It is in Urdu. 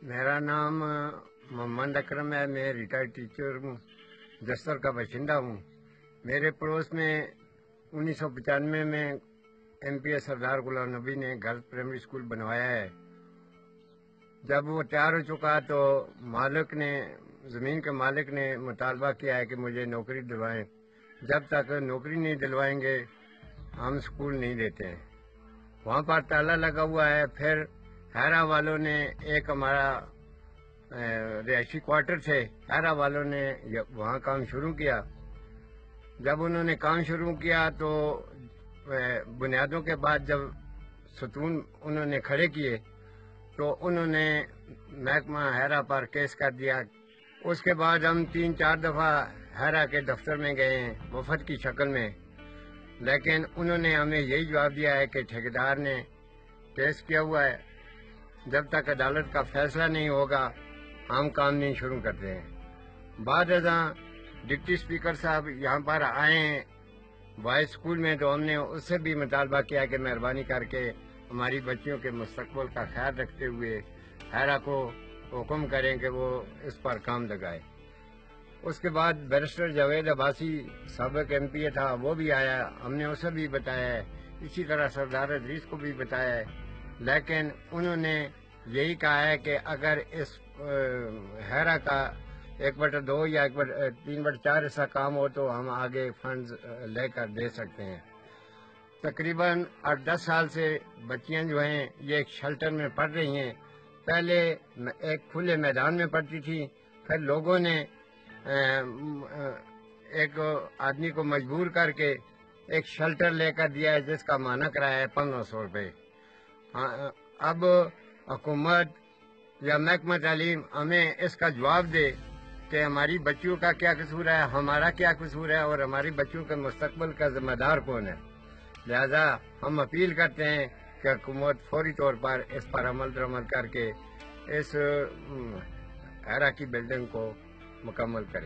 میرا نام محمد اکرم ہے. میں ریٹائرڈ ٹیچر ہوں. جسر کا باشندہ ہوں. میرے پڑوس میں 1995 میں ایم پی ایس سردار غلام نبی نے گرلز پرائمری اسکول بنوایا ہے. جب وہ تیار ہو چکا تو زمین کے مالک نے مطالبہ کیا ہے کہ مجھے نوکری دلوائیں. جب تک نوکری نہیں دلوائیں گے ہم اسکول نہیں دیتے ہیں. وہاں پر تالا لگا ہوا ہے. پھر حیرہ والوں نے ایک ہمارا رہائشی کوارٹر تھے، حیرہ والوں نے وہاں کام شروع کیا. جب انہوں نے کام شروع کیا تو بنیادوں کے بعد جب ستون انہوں نے کھڑے کیے تو انہوں نے محکمہ حیرہ پر کیس کر دیا. اس کے بعد ہم 3-4 دفعہ حیرہ کے دفتر میں گئے ہیں وفد کی شکل میں، لیکن انہوں نے ہمیں یہی جواب دیا ہے کہ ٹھیکیدار نے کیس کیا ہوا ہے، جب تک عدالت کا فیصلہ نہیں ہوگا ہم کام نہیں شروع کرتے ہیں. بعد ازاں ڈپٹی اسپیکر صاحب یہاں پر آئے ہیں بوائز اسکول میں، تو ہم نے اس سے بھی مطالبہ کیا کہ مہربانی کر کے ہماری بچیوں کے مستقبل کا خیال رکھتے ہوئے حیرہ کو حکم کریں کہ وہ اس پر کام لگائے. اس کے بعد بیرسٹر جاوید عباسی سابق ایم پی اے تھا، وہ بھی آیا. ہم نے اسے بھی بتایا ہے، اسی طرح سردار ادریس کو بھی بتایا ہے، لیکن انہوں نے یہی کہا ہے کہ اگر اس حیرہ کا 1/2 یا 3/4 ایسا کام ہو تو ہم آگے فنڈز لے کر دے سکتے ہیں. تقریباً 8-10 سال سے بچیاں جو ہیں یہ ایک شیلٹر میں پڑھ رہی ہیں. پہلے ایک کھلے میدان میں پڑھتی تھی، پھر لوگوں نے ایک آدمی کو مجبور کر کے ایک شیلٹر لے کر دیا ہے جس کا ماہانہ کرایہ ہے 1500 روپے. اب حکومت یا محکمہ تعلیم ہمیں اس کا جواب دے کہ ہماری بچیوں کا کیا قصور ہے، ہمارا کیا قصور ہے، اور ہماری بچیوں کے مستقبل کا ذمہ دار کون ہے. لہذا ہم اپیل کرتے ہیں کہ حکومت فوری طور پر اس پر عمل درآمد کر کے اس حیرہ کی بلڈنگ کو مکمل کرے.